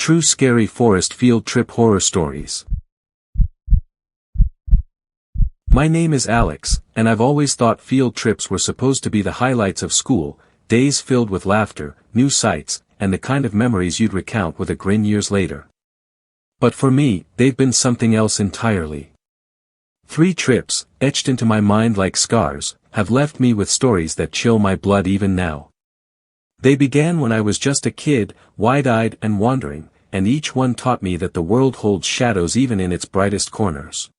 True scary forest field trip horror stories. My name is Alex, and I've always thought field trips were supposed to be the highlights of school, days filled with laughter, new sights, and the kind of memories you'd recount with a grin years later. But for me, they've been something else entirely. 3 trips, etched into my mind like scars, have left me with stories that chill my blood even now. They began when I was just a kid, wide-eyed and wandering, and each one taught me that the world holds shadows even in its brightest corners.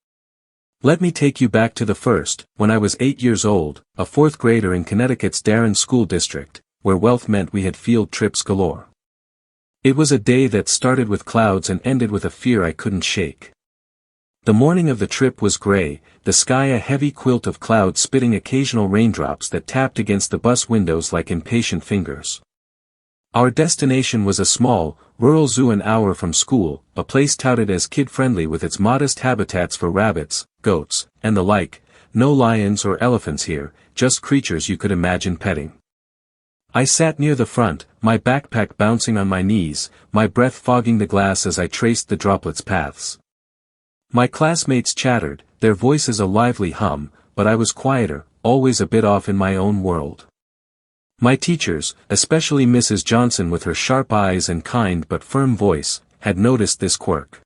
Let me take you back to the first, when I was 8 years old, a 4th grader in Connecticut's Darren School District, where wealth meant we had field trips galore. It was a day that started with clouds and ended with a fear I couldn't shake. The morning of the trip was gray, the sky a heavy quilt of clouds spitting occasional raindrops that tapped against the bus windows like impatient fingers. Our destination was a small, rural zoo an hour from school, a place touted as kid-friendly with its modest habitats for rabbits, goats, and the like, no lions or elephants here, just creatures you could imagine petting. I sat near the front, my backpack bouncing on my knees, my breath fogging the glass as I traced the droplets' paths. My classmates chattered, their voices a lively hum, but I was quieter, always a bit off in my own world. My teachers, especially Mrs. Johnson with her sharp eyes and kind but firm voice, had noticed this quirk.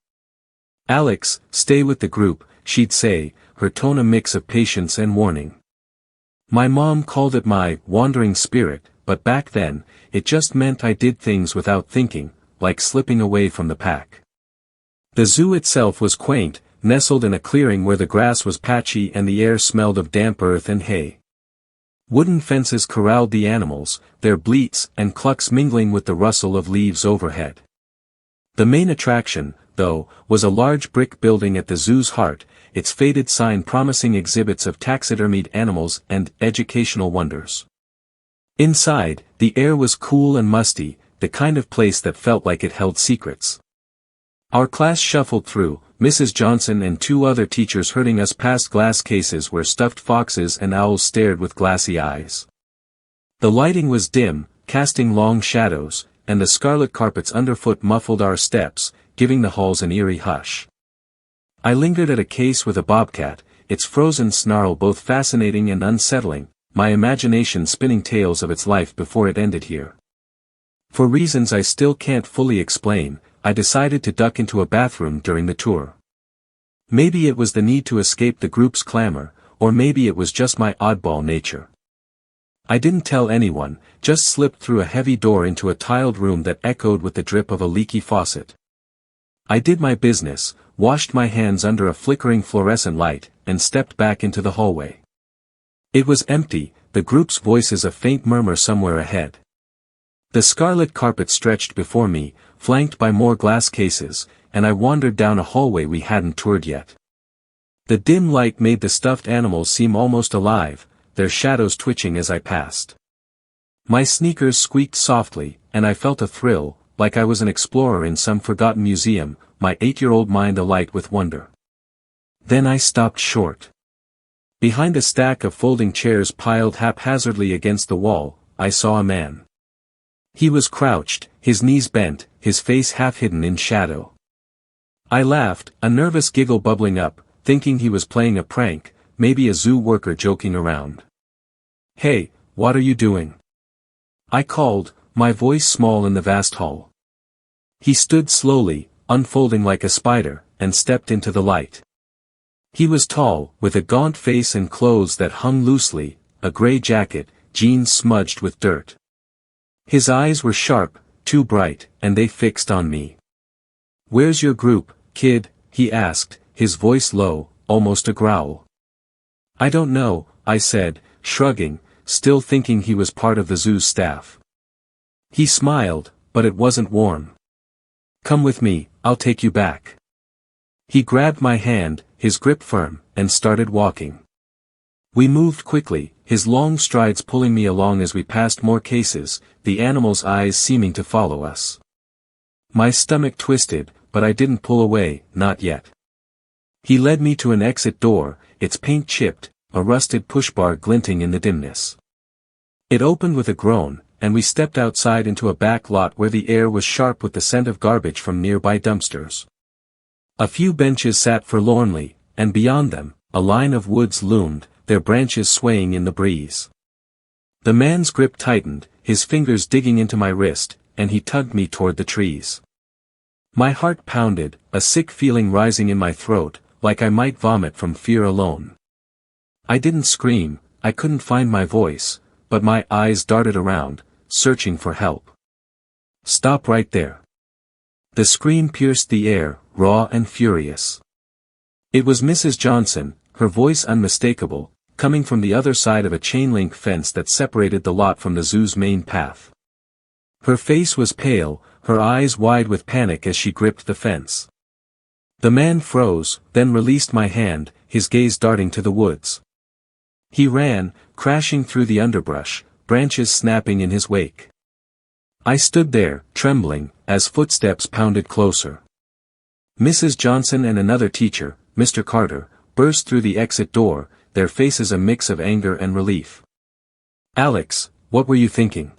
"Alex, stay with the group," she'd say, her tone a mix of patience and warning. My mom called it my wandering spirit, but back then, it just meant I did things without thinking, like slipping away from the pack. The zoo itself was quaint, nestled in a clearing where the grass was patchy and the air smelled of damp earth and hay. Wooden fences corralled the animals, their bleats and clucks mingling with the rustle of leaves overhead. The main attraction, though, was a large brick building at the zoo's heart, its faded sign promising exhibits of taxidermied animals and educational wonders. Inside, the air was cool and musty, the kind of place that felt like it held secrets. Our class shuffled through, Mrs. Johnson and 2 other teachers herding us past glass cases where stuffed foxes and owls stared with glassy eyes. The lighting was dim, casting long shadows, and the scarlet carpets underfoot muffled our steps, giving the halls an eerie hush. I lingered at a case with a bobcat, its frozen snarl both fascinating and unsettling, my imagination spinning tales of its life before it ended here. For reasons I still can't fully explain, I decided to duck into a bathroom during the tour. Maybe it was the need to escape the group's clamor, or maybe it was just my oddball nature. I didn't tell anyone, just slipped through a heavy door into a tiled room that echoed with the drip of a leaky faucet. I did my business, washed my hands under a flickering fluorescent light, and stepped back into the hallway. It was empty, the group's voices a faint murmur somewhere ahead. The scarlet carpet stretched before me, flanked by more glass cases, and I wandered down a hallway we hadn't toured yet. The dim light made the stuffed animals seem almost alive, their shadows twitching as I passed. My sneakers squeaked softly, and I felt a thrill, like I was an explorer in some forgotten museum, my 8-year-old mind alight with wonder. Then I stopped short. Behind a stack of folding chairs piled haphazardly against the wall, I saw a man. He was crouched, his knees bent, his face half hidden in shadow. I laughed, a nervous giggle bubbling up, thinking he was playing a prank, maybe a zoo worker joking around. "Hey, what are you doing?" I called, my voice small in the vast hall. He stood slowly, unfolding like a spider, and stepped into the light. He was tall, with a gaunt face and clothes that hung loosely, a gray jacket, jeans smudged with dirt. His eyes were sharp, too bright, and they fixed on me. "Where's your group, kid?" he asked, his voice low, almost a growl. "I don't know," I said, shrugging, still thinking he was part of the zoo's staff. He smiled, but it wasn't warm. "Come with me, I'll take you back." He grabbed my hand, his grip firm, and started walking. We moved quickly, his long strides pulling me along as we passed more cases, the animals' eyes seeming to follow us. My stomach twisted, but I didn't pull away, not yet. He led me to an exit door, its paint chipped, a rusted pushbar glinting in the dimness. It opened with a groan, and we stepped outside into a back lot where the air was sharp with the scent of garbage from nearby dumpsters. A few benches sat forlornly, and beyond them, a line of woods loomed, their branches swaying in the breeze. The man's grip tightened, his fingers digging into my wrist, and he tugged me toward the trees. My heart pounded, a sick feeling rising in my throat, like I might vomit from fear alone. I didn't scream, I couldn't find my voice, but my eyes darted around, searching for help. Stop right there. The scream pierced the air, raw and furious. It was Mrs. Johnson, her voice unmistakable, coming from the other side of a chain-link fence that separated the lot from the zoo's main path. Her face was pale, her eyes wide with panic as she gripped the fence. The man froze, then released my hand, his gaze darting to the woods. He ran, crashing through the underbrush, branches snapping in his wake. I stood there, trembling, as footsteps pounded closer. Mrs. Johnson and another teacher, Mr. Carter, burst through the exit door, their faces a mix of anger and relief. "Alex, what were you thinking?"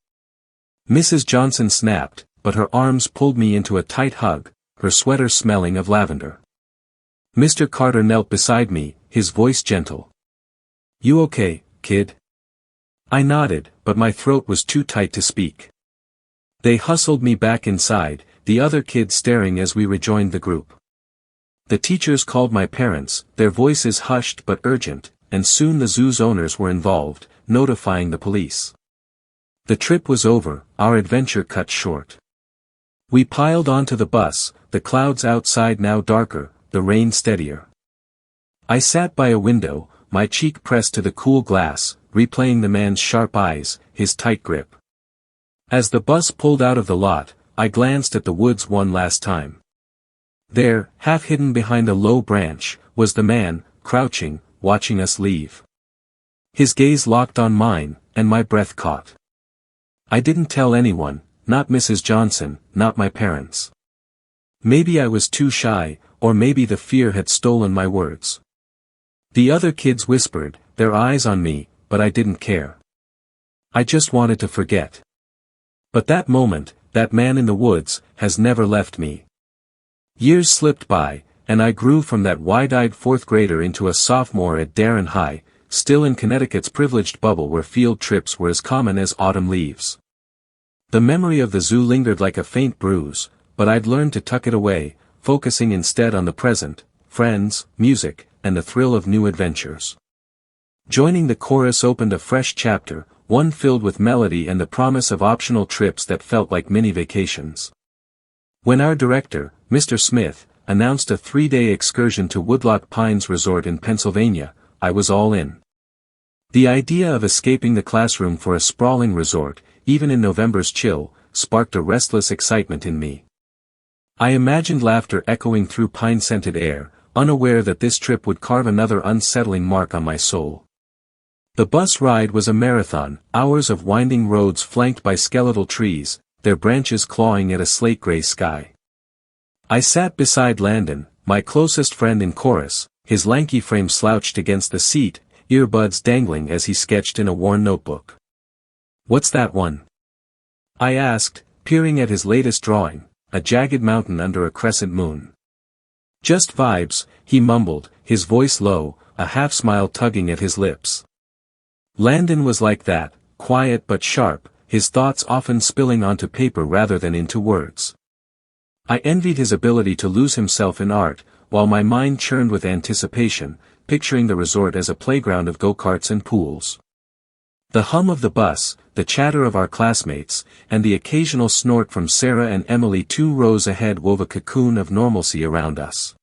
Mrs. Johnson snapped, but her arms pulled me into a tight hug, her sweater smelling of lavender. Mr. Carter knelt beside me, his voice gentle. "You okay, kid?" I nodded, but my throat was too tight to speak. They hustled me back inside, the other kids staring as we rejoined the group. The teachers called my parents, their voices hushed but urgent, and soon the zoo's owners were involved, notifying the police. The trip was over, our adventure cut short. We piled onto the bus, the clouds outside now darker, the rain steadier. I sat by a window, my cheek pressed to the cool glass, replaying the man's sharp eyes, his tight grip. As the bus pulled out of the lot, I glanced at the woods one last time. There, half hidden behind a low branch, was the man, crouching, watching us leave. His gaze locked on mine, and my breath caught. I didn't tell anyone, not Mrs. Johnson, not my parents. Maybe I was too shy, or maybe the fear had stolen my words. The other kids whispered, their eyes on me, but I didn't care. I just wanted to forget. But that moment, that man in the woods, has never left me. Years slipped by, and I grew from that wide-eyed fourth grader into a sophomore at Darren High, still in Connecticut's privileged bubble where field trips were as common as autumn leaves. The memory of the zoo lingered like a faint bruise, but I'd learned to tuck it away, focusing instead on the present, friends, music, and the thrill of new adventures. Joining the chorus opened a fresh chapter, one filled with melody and the promise of optional trips that felt like mini vacations. When our director, Mr. Smith, announced a 3-day excursion to Woodloch Pines Resort in Pennsylvania, I was all in. The idea of escaping the classroom for a sprawling resort, even in November's chill, sparked a restless excitement in me. I imagined laughter echoing through pine-scented air, unaware that this trip would carve another unsettling mark on my soul. The bus ride was a marathon, hours of winding roads flanked by skeletal trees, their branches clawing at a slate-gray sky. I sat beside Landon, my closest friend in chorus, his lanky frame slouched against the seat, earbuds dangling as he sketched in a worn notebook. "What's that one?" I asked, peering at his latest drawing, a jagged mountain under a crescent moon. "Just vibes," he mumbled, his voice low, a half-smile tugging at his lips. Landon was like that, quiet but sharp, his thoughts often spilling onto paper rather than into words. I envied his ability to lose himself in art, while my mind churned with anticipation, picturing the resort as a playground of go-karts and pools. The hum of the bus, the chatter of our classmates, and the occasional snort from Sarah and Emily 2 rows ahead wove a cocoon of normalcy around us.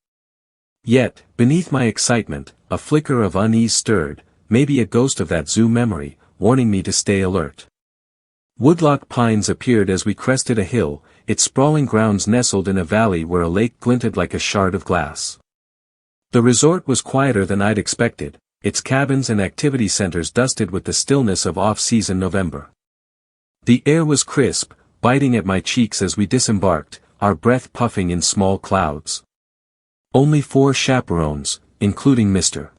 Yet, beneath my excitement, a flicker of unease stirred, maybe a ghost of that zoo memory, warning me to stay alert. Woodloch Pines appeared as we crested a hill, its sprawling grounds nestled in a valley where a lake glinted like a shard of glass. The resort was quieter than I'd expected, its cabins and activity centers dusted with the stillness of off-season November. The air was crisp, biting at my cheeks as we disembarked, our breath puffing in small clouds. Only 4 chaperones, including Mr.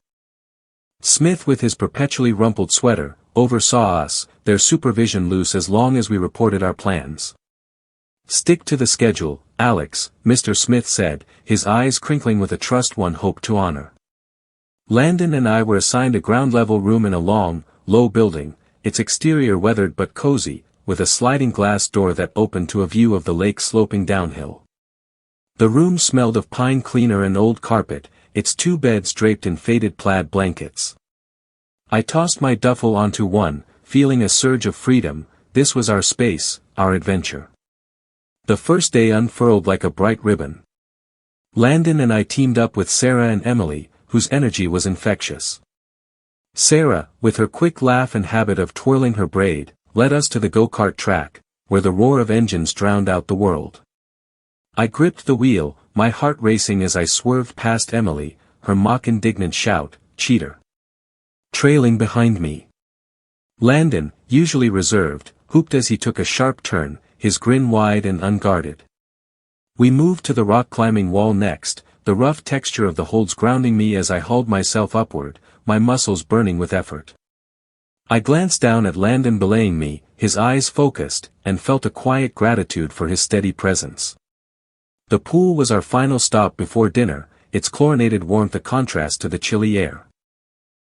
Smith with his perpetually rumpled sweater, oversaw us, their supervision loose as long as we reported our plans. "Stick to the schedule, Alex," Mr. Smith said, his eyes crinkling with a trust one hoped to honor. Landon and I were assigned a ground-level room in a long, low building, its exterior weathered but cozy, with a sliding glass door that opened to a view of the lake sloping downhill. The room smelled of pine cleaner and old carpet, its 2 beds draped in faded plaid blankets. I tossed my duffel onto one, feeling a surge of freedom. This was our space, our adventure. The first day unfurled like a bright ribbon. Landon and I teamed up with Sarah and Emily, whose energy was infectious. Sarah, with her quick laugh and habit of twirling her braid, led us to the go-kart track, where the roar of engines drowned out the world. I gripped the wheel, my heart racing as I swerved past Emily, her mock-indignant shout, "Cheater!" trailing behind me. Landon, usually reserved, hooped as he took a sharp turn, his grin wide and unguarded. We moved to the rock-climbing wall next, the rough texture of the holds grounding me as I hauled myself upward, my muscles burning with effort. I glanced down at Landon belaying me, his eyes focused, and felt a quiet gratitude for his steady presence. The pool was our final stop before dinner, its chlorinated warmth a contrast to the chilly air.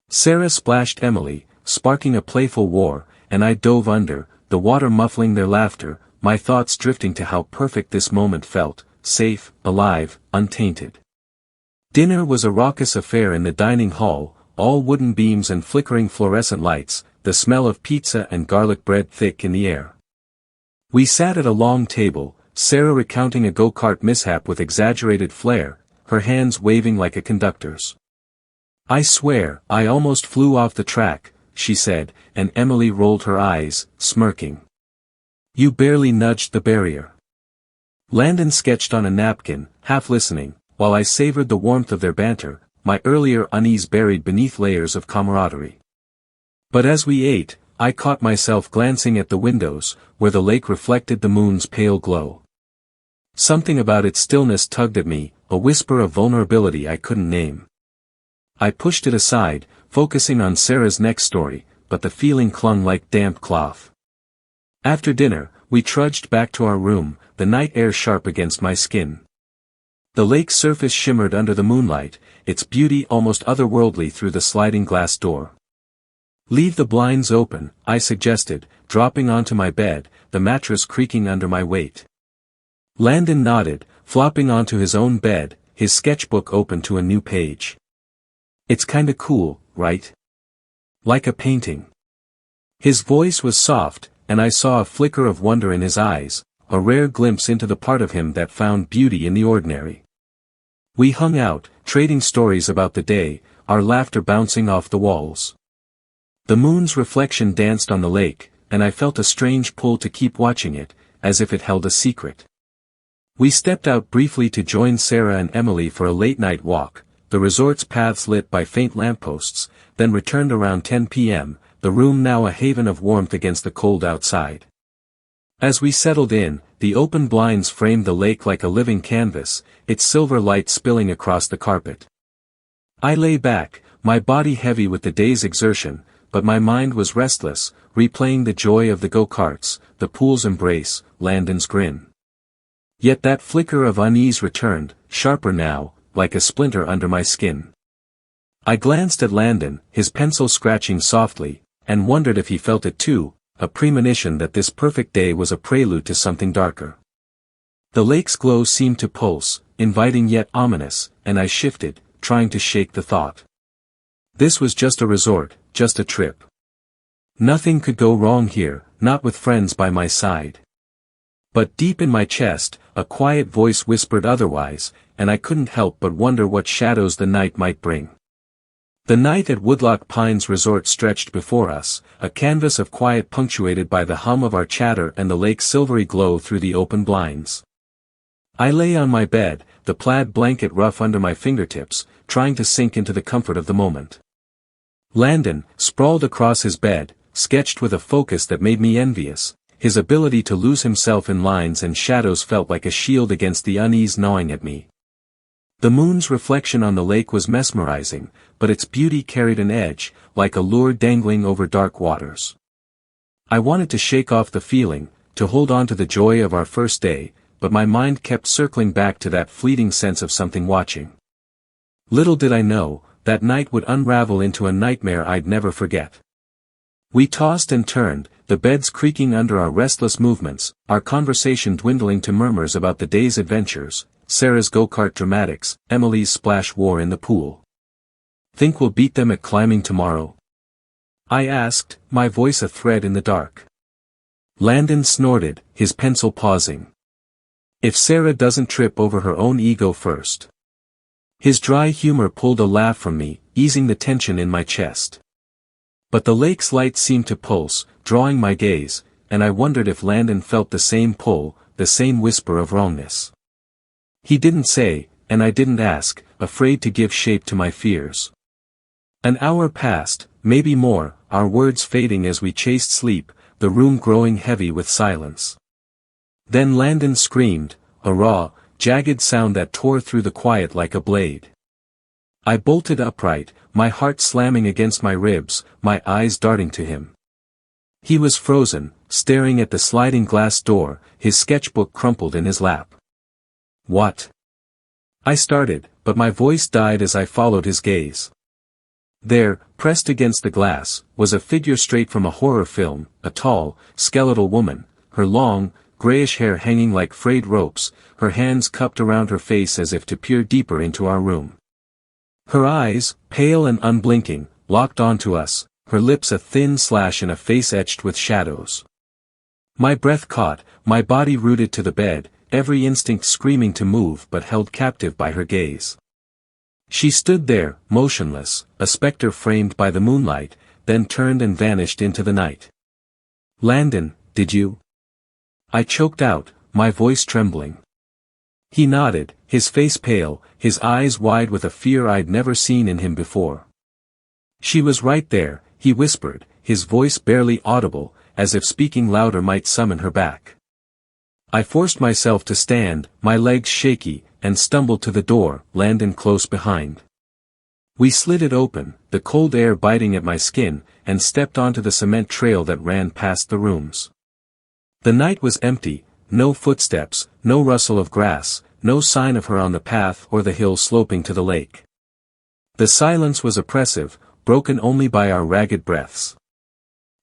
Sarah splashed Emily, sparking a playful war, and I dove under, the water muffling their laughter, my thoughts drifting to how perfect this moment felt, safe, alive, untainted. Dinner was a raucous affair in the dining hall, all wooden beams and flickering fluorescent lights, the smell of pizza and garlic bread thick in the air. We sat at a long table, Sarah recounting a go-kart mishap with exaggerated flair, her hands waving like a conductor's. "I swear, I almost flew off the track," she said, and Emily rolled her eyes, smirking. "You barely nudged the barrier." Landon sketched on a napkin, half listening, while I savored the warmth of their banter, my earlier unease buried beneath layers of camaraderie. But as we ate, I caught myself glancing at the windows, where the lake reflected the moon's pale glow. Something about its stillness tugged at me, a whisper of vulnerability I couldn't name. I pushed it aside, focusing on Sarah's next story, but the feeling clung like damp cloth. After dinner, we trudged back to our room, the night air sharp against my skin. The lake's surface shimmered under the moonlight, its beauty almost otherworldly through the sliding glass door. "Leave the blinds open," I suggested, dropping onto my bed, the mattress creaking under my weight. Landon nodded, flopping onto his own bed, his sketchbook open to a new page. "It's kinda cool, right? Like a painting." His voice was soft, and I saw a flicker of wonder in his eyes, a rare glimpse into the part of him that found beauty in the ordinary. We hung out, trading stories about the day, our laughter bouncing off the walls. The moon's reflection danced on the lake, and I felt a strange pull to keep watching it, as if it held a secret. We stepped out briefly to join Sarah and Emily for a late-night walk, the resort's paths lit by faint lampposts, then returned around 10 p.m., the room now a haven of warmth against the cold outside. As we settled in, the open blinds framed the lake like a living canvas, its silver light spilling across the carpet. I lay back, my body heavy with the day's exertion, but my mind was restless, replaying the joy of the go-karts, the pool's embrace, Landon's grin. Yet that flicker of unease returned, sharper now, like a splinter under my skin. I glanced at Landon, his pencil scratching softly, and wondered if he felt it too, a premonition that this perfect day was a prelude to something darker. The lake's glow seemed to pulse, inviting yet ominous, and I shifted, trying to shake the thought. This was just a resort, just a trip. Nothing could go wrong here, not with friends by my side. But deep in my chest, a quiet voice whispered otherwise, and I couldn't help but wonder what shadows the night might bring. The night at Woodloch Pines Resort stretched before us, a canvas of quiet punctuated by the hum of our chatter and the lake's silvery glow through the open blinds. I lay on my bed, the plaid blanket rough under my fingertips, trying to sink into the comfort of the moment. Landon, sprawled across his bed, sketched with a focus that made me envious. His ability to lose himself in lines and shadows felt like a shield against the unease gnawing at me. The moon's reflection on the lake was mesmerizing, but its beauty carried an edge, like a lure dangling over dark waters. I wanted to shake off the feeling, to hold on to the joy of our first day, but my mind kept circling back to that fleeting sense of something watching. Little did I know, that night would unravel into a nightmare I'd never forget. We tossed and turned, the beds creaking under our restless movements, our conversation dwindling to murmurs about the day's adventures, Sarah's go-kart dramatics, Emily's splash war in the pool. "Think we'll beat them at climbing tomorrow?" I asked, my voice a thread in the dark. Landon snorted, his pencil pausing. "If Sarah doesn't trip over her own ego first." His dry humor pulled a laugh from me, easing the tension in my chest. But the lake's light seemed to pulse, drawing my gaze, and I wondered if Landon felt the same pull, the same whisper of wrongness. He didn't say, and I didn't ask, afraid to give shape to my fears. An hour passed, maybe more, our words fading as we chased sleep, the room growing heavy with silence. Then Landon screamed, a raw, jagged sound that tore through the quiet like a blade. I bolted upright, my heart slamming against my ribs, my eyes darting to him. He was frozen, staring at the sliding glass door, his sketchbook crumpled in his lap. "What?" I started, but my voice died as I followed his gaze. There, pressed against the glass, was a figure straight from a horror film, a tall, skeletal woman, her long, grayish hair hanging like frayed ropes, her hands cupped around her face as if to peer deeper into our room. Her eyes, pale and unblinking, locked onto us, her lips a thin slash in a face etched with shadows. My breath caught, my body rooted to the bed, every instinct screaming to move but held captive by her gaze. She stood there, motionless, a specter framed by the moonlight, then turned and vanished into the night. "Landon, did you?" I choked out, my voice trembling. He nodded, his face pale, his eyes wide with a fear I'd never seen in him before. "She was right there," he whispered, his voice barely audible, as if speaking louder might summon her back. I forced myself to stand, my legs shaky, and stumbled to the door, Landon close behind. We slid it open, the cold air biting at my skin, and stepped onto the cement trail that ran past the rooms. The night was empty, no footsteps, no rustle of grass, no sign of her on the path or the hill sloping to the lake. The silence was oppressive, broken only by our ragged breaths.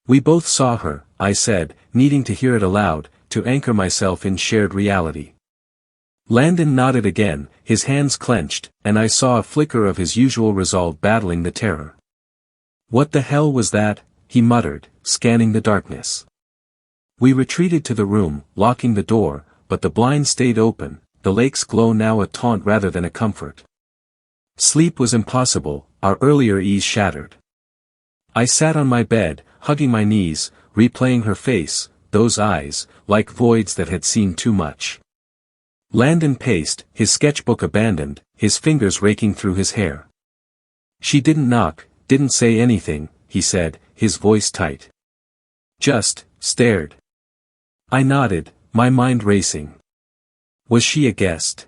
"We both saw her," I said, needing to hear it aloud, to anchor myself in shared reality. Landon nodded again, his hands clenched, and I saw a flicker of his usual resolve battling the terror. "What the hell was that?" he muttered, scanning the darkness. We retreated to the room, locking the door, but the blind stayed open, the lake's glow now a taunt rather than a comfort. Sleep was impossible, our earlier ease shattered. I sat on my bed, hugging my knees, replaying her face, those eyes, like voids that had seen too much. Landon paced, his sketchbook abandoned, his fingers raking through his hair. "She didn't knock, didn't say anything," he said, his voice tight. "Just stared." I nodded, my mind racing. Was she a guest?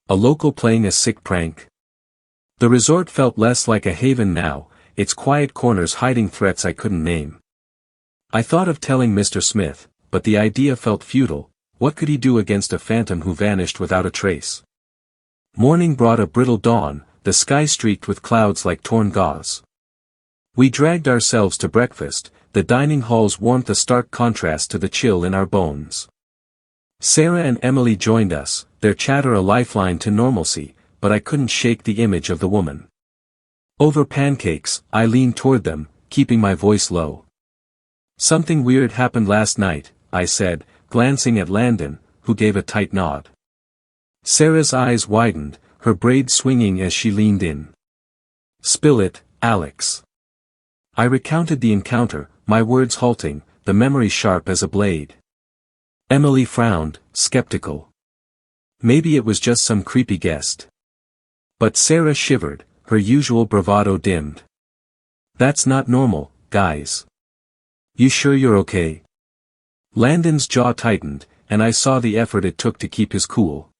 A local playing a sick prank? The resort felt less like a haven now, its quiet corners hiding threats I couldn't name. I thought of telling Mr. Smith, but the idea felt futile. What could he do against a phantom who vanished without a trace? Morning brought a brittle dawn, the sky streaked with clouds like torn gauze. We dragged ourselves to breakfast, the dining hall's warmth a stark contrast to the chill in our bones. Sarah and Emily joined us, their chatter a lifeline to normalcy, but I couldn't shake the image of the woman. Over pancakes, I leaned toward them, keeping my voice low. "Something weird happened last night," I said, glancing at Landon, who gave a tight nod. Sarah's eyes widened, her braids swinging as she leaned in. "Spill it, Alex." I recounted the encounter, my words halting, the memory sharp as a blade. Emily frowned, skeptical. Maybe it was just some creepy guest. But Sarah shivered, her usual bravado dimmed. "That's not normal, guys. You sure you're okay?" Landon's jaw tightened, and I saw the effort it took to keep his cool.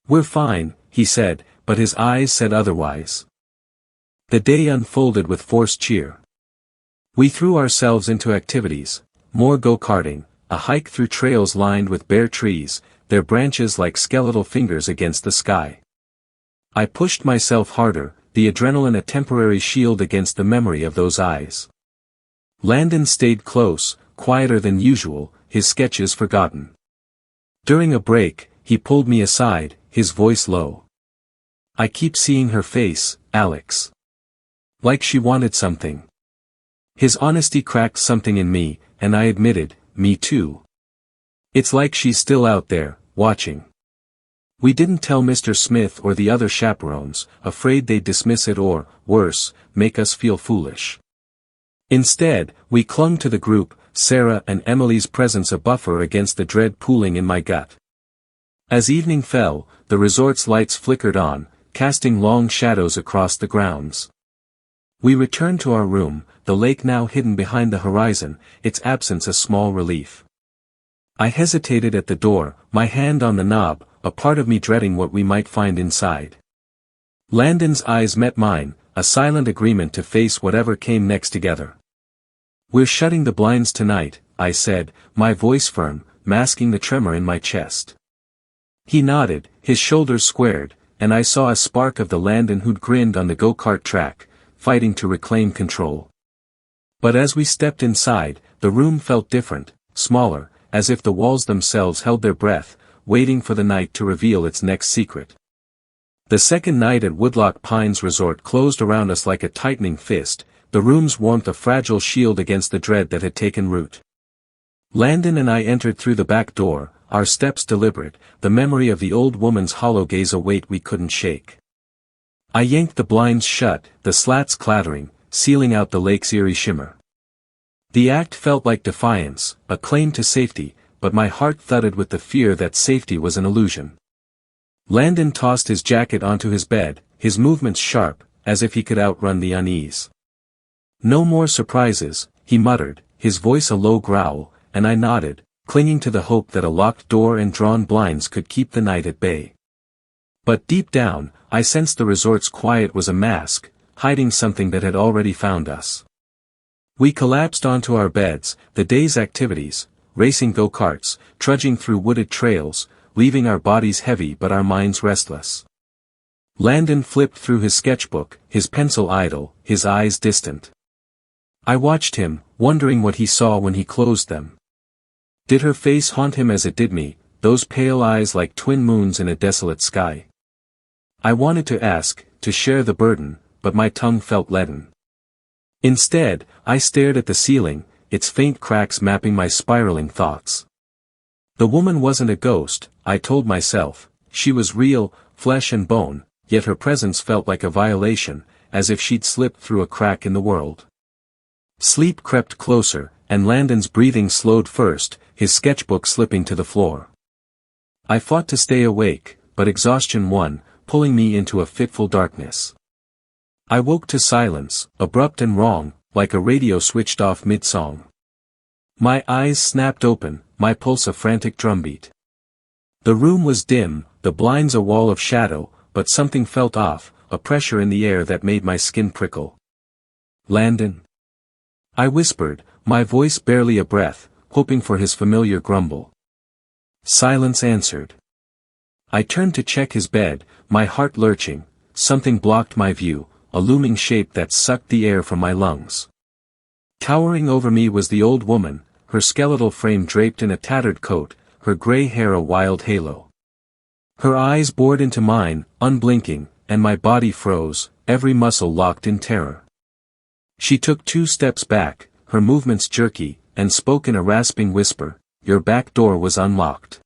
"We're fine," he said, but his eyes said otherwise. The day unfolded with forced cheer. We threw ourselves into activities, more go-karting, a hike through trails lined with bare trees, their branches like skeletal fingers against the sky. I pushed myself harder, the adrenaline a temporary shield against the memory of those eyes. Landon stayed close, quieter than usual, his sketches forgotten. During a break, he pulled me aside, his voice low. "I keep seeing her face, Alex. Like she wanted something." His honesty cracked something in me, and I admitted, me too. "It's like she's still out there, watching." We didn't tell Mr. Smith or the other chaperones, afraid they'd dismiss it or, worse, make us feel foolish. Instead, we clung to the group, Sarah and Emily's presence a buffer against the dread pooling in my gut. As evening fell, the resort's lights flickered on, casting long shadows across the grounds. We returned to our room, the lake now hidden behind the horizon, its absence a small relief. I hesitated at the door, my hand on the knob, a part of me dreading what we might find inside. Landon's eyes met mine, a silent agreement to face whatever came next together. "We're shutting the blinds tonight," I said, my voice firm, masking the tremor in my chest. He nodded, his shoulders squared, and I saw a spark of the Landon who'd grinned on the go-kart track, fighting to reclaim control. But as we stepped inside, the room felt different, smaller, as if the walls themselves held their breath, waiting for the night to reveal its next secret. The second night at Woodloch Pines Resort closed around us like a tightening fist, the room's warmth a fragile shield against the dread that had taken root. Landon and I entered through the back door, our steps deliberate, the memory of the old woman's hollow gaze a weight we couldn't shake. I yanked the blinds shut, the slats clattering, sealing out the lake's eerie shimmer. The act felt like defiance, a claim to safety, but my heart thudded with the fear that safety was an illusion. Landon tossed his jacket onto his bed, his movements sharp, as if he could outrun the unease. "No more surprises," he muttered, his voice a low growl, and I nodded, clinging to the hope that a locked door and drawn blinds could keep the night at bay. But deep down, I sensed the resort's quiet was a mask, hiding something that had already found us. We collapsed onto our beds, the day's activities, racing go-karts, trudging through wooded trails, leaving our bodies heavy but our minds restless. Landon flipped through his sketchbook, his pencil idle, his eyes distant. I watched him, wondering what he saw when he closed them. Did her face haunt him as it did me, those pale eyes like twin moons in a desolate sky? I wanted to ask, to share the burden, but my tongue felt leaden. Instead, I stared at the ceiling, its faint cracks mapping my spiraling thoughts. The woman wasn't a ghost, I told myself, she was real, flesh and bone, yet her presence felt like a violation, as if she'd slipped through a crack in the world. Sleep crept closer, and Landon's breathing slowed first, his sketchbook slipping to the floor. I fought to stay awake, but exhaustion won, pulling me into a fitful darkness. I woke to silence, abrupt and wrong, like a radio switched off mid-song. My eyes snapped open, my pulse a frantic drumbeat. The room was dim, the blinds a wall of shadow, but something felt off, a pressure in the air that made my skin prickle. "Landon?" I whispered, my voice barely a breath, hoping for his familiar grumble. Silence answered. I turned to check his bed, my heart lurching, something blocked my view, a looming shape that sucked the air from my lungs. Towering over me was the old woman, her skeletal frame draped in a tattered coat, her gray hair a wild halo. Her eyes bored into mine, unblinking, and my body froze, every muscle locked in terror. She took 2 steps back, her movements jerky, and spoke in a rasping whisper, "Your back door was unlocked."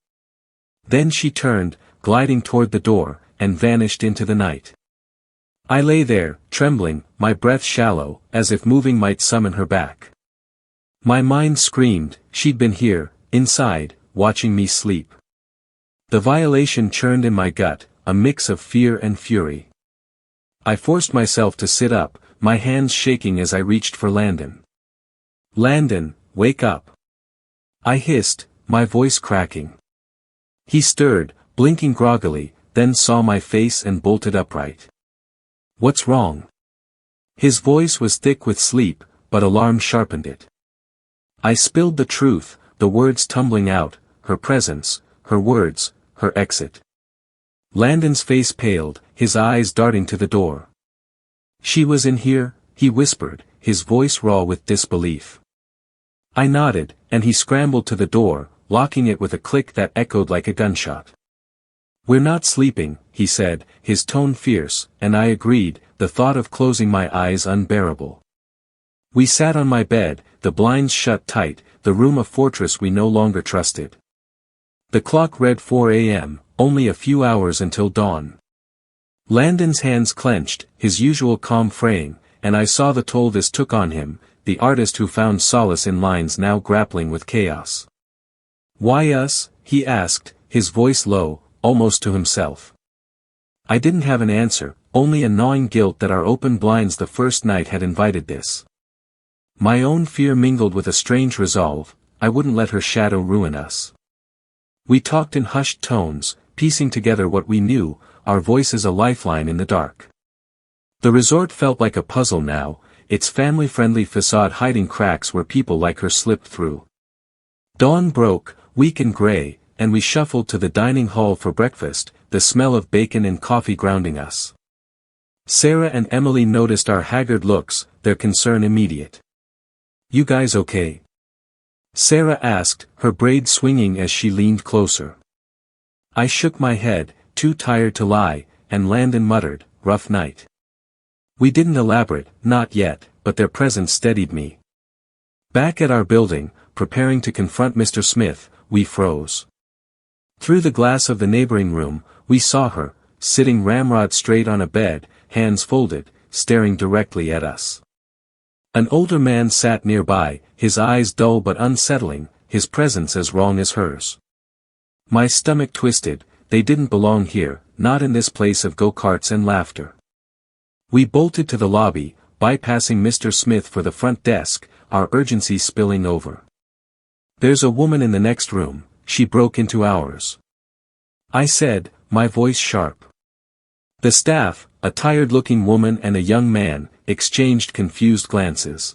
Then she turned, gliding toward the door, and vanished into the night. I lay there, trembling, my breath shallow, as if moving might summon her back. My mind screamed, she'd been here, inside, watching me sleep. The violation churned in my gut, a mix of fear and fury. I forced myself to sit up, my hands shaking as I reached for Landon. "Landon, wake up!" I hissed, my voice cracking. He stirred, blinking groggily, then saw my face and bolted upright. "What's wrong?" His voice was thick with sleep, but alarm sharpened it. I spilled the truth, the words tumbling out, her presence, her words, her exit. Landon's face paled, his eyes darting to the door. "She was in here," he whispered, his voice raw with disbelief. I nodded, and he scrambled to the door, locking it with a click that echoed like a gunshot. "We're not sleeping," he said, his tone fierce, and I agreed, the thought of closing my eyes unbearable. We sat on my bed, the blinds shut tight, the room a fortress we no longer trusted. The clock read 4 a.m., only a few hours until dawn. Landon's hands clenched, his usual calm fraying, and I saw the toll this took on him, the artist who found solace in lines now grappling with chaos. "Why us?" he asked, his voice low, almost to himself. I didn't have an answer, only a gnawing guilt that our open blinds the first night had invited this. My own fear mingled with a strange resolve, I wouldn't let her shadow ruin us. We talked in hushed tones, piecing together what we knew, our voices a lifeline in the dark. The resort felt like a puzzle now, its family-friendly facade hiding cracks where people like her slipped through. Dawn broke, weak and gray, and we shuffled to the dining hall for breakfast, the smell of bacon and coffee grounding us. Sarah and Emily noticed our haggard looks, their concern immediate. "You guys okay?" Sarah asked, her braid swinging as she leaned closer. I shook my head, too tired to lie, and Landon muttered, "Rough night." We didn't elaborate, not yet, but their presence steadied me. Back at our building, preparing to confront Mr. Smith, we froze. Through the glass of the neighboring room, we saw her, sitting ramrod straight on a bed, hands folded, staring directly at us. An older man sat nearby, his eyes dull but unsettling, his presence as wrong as hers. My stomach twisted, they didn't belong here, not in this place of go-karts and laughter. We bolted to the lobby, bypassing Mr. Smith for the front desk, our urgency spilling over. "There's a woman in the next room," she broke into ours. I said, my voice sharp. The staff, a tired-looking woman and a young man, exchanged confused glances.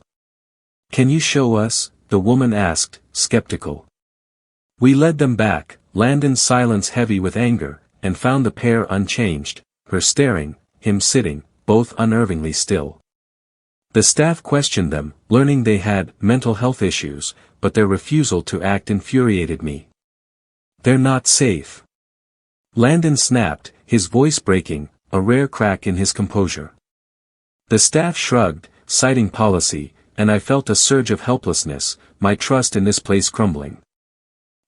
"Can you show us?" the woman asked, skeptical. We led them back, Landon's silence heavy with anger, and found the pair unchanged, her staring, him sitting, both unnervingly still. The staff questioned them, learning they had mental health issues, but their refusal to act infuriated me. "They're not safe." Landon snapped, his voice breaking, a rare crack in his composure. The staff shrugged, citing policy, and I felt a surge of helplessness, my trust in this place crumbling.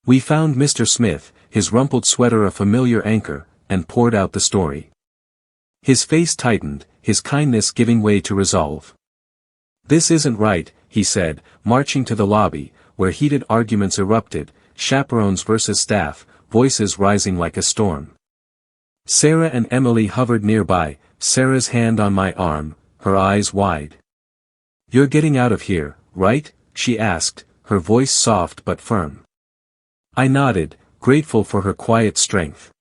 We found Mr. Smith, his rumpled sweater a familiar anchor, and poured out the story. His face tightened, his kindness giving way to resolve. "This isn't right," he said, marching to the lobby, where heated arguments erupted, chaperones versus staff, voices rising like a storm. Sarah and Emily hovered nearby, Sarah's hand on my arm, her eyes wide. "You're getting out of here, right?" she asked, her voice soft but firm. I nodded, grateful for her quiet strength.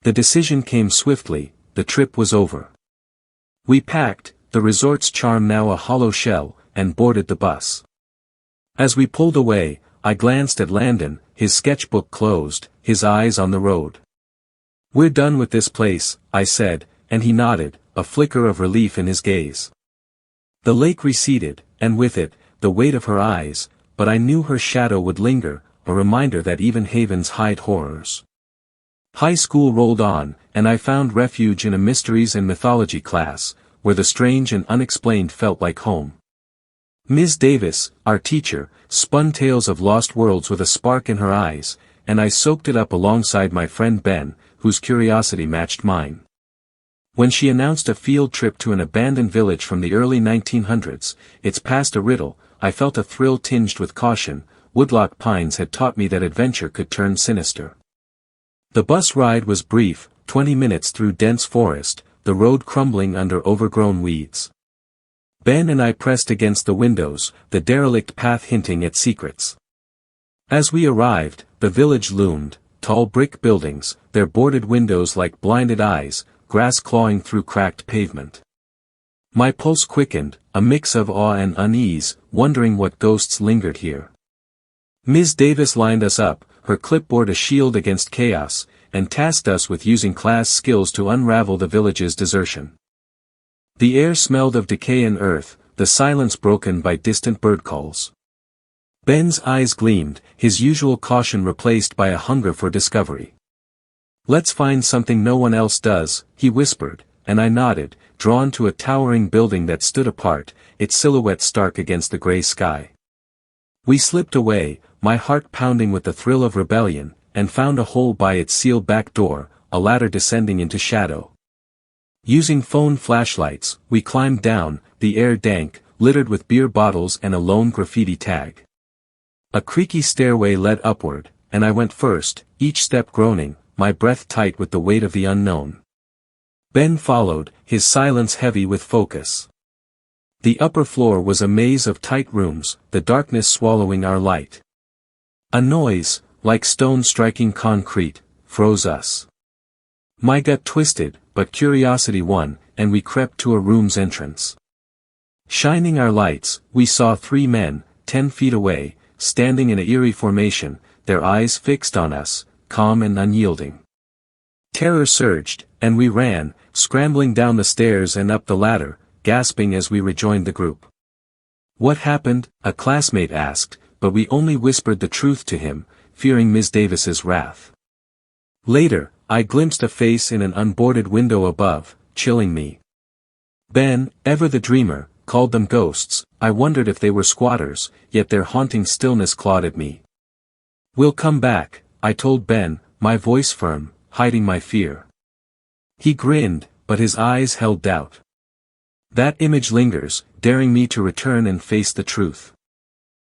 The decision came swiftly, the trip was over. We packed, the resort's charm now a hollow shell, and boarded the bus. As we pulled away, I glanced at Landon, his sketchbook closed, his eyes on the road. "We're done with this place," I said, and he nodded, a flicker of relief in his gaze. The lake receded, and with it, the weight of her eyes, but I knew her shadow would linger, a reminder that even havens hide horrors. High school rolled on, and I found refuge in a mysteries and mythology class, where the strange and unexplained felt like home. Ms. Davis, our teacher, spun tales of lost worlds with a spark in her eyes, and I soaked it up alongside my friend Ben, whose curiosity matched mine. When she announced a field trip to an abandoned village from the early 1900s, it's past a riddle, I felt a thrill tinged with caution. Woodlock Pines had taught me that adventure could turn sinister. The bus ride was brief, 20 minutes through dense forest, the road crumbling under overgrown weeds. Ben and I pressed against the windows, the derelict path hinting at secrets. As we arrived, the village loomed, tall brick buildings, their boarded windows like blinded eyes, grass clawing through cracked pavement. My pulse quickened, a mix of awe and unease, wondering what ghosts lingered here. Ms. Davis lined us up, her clipboard a shield against chaos, and tasked us with using class skills to unravel the village's desertion. The air smelled of decay and earth, the silence broken by distant bird calls. Ben's eyes gleamed, his usual caution replaced by a hunger for discovery. "Let's find something no one else does," he whispered, and I nodded, drawn to a towering building that stood apart, its silhouette stark against the gray sky. We slipped away, my heart pounding with the thrill of rebellion, and found a hole by its sealed back door, a ladder descending into shadow. Using phone flashlights, we climbed down, the air dank, littered with beer bottles and a lone graffiti tag. A creaky stairway led upward, and I went first, each step groaning, my breath tight with the weight of the unknown. Ben followed, his silence heavy with focus. The upper floor was a maze of tight rooms, the darkness swallowing our light. A noise, like stone striking concrete, froze us. My gut twisted, but curiosity won, and we crept to a room's entrance. Shining our lights, we saw 3 men, 10 feet away, standing in an eerie formation, their eyes fixed on us, calm and unyielding. Terror surged, and we ran, scrambling down the stairs and up the ladder, gasping as we rejoined the group. "What happened?" a classmate asked, but we only whispered the truth to him, fearing Ms. Davis's wrath. Later, I glimpsed a face in an unboarded window above, chilling me. Ben, ever the dreamer, called them ghosts. I wondered if they were squatters, yet their haunting stillness clawed at me. "We'll come back," I told Ben, my voice firm, hiding my fear. He grinned, but his eyes held doubt. That image lingers, daring me to return and face the truth.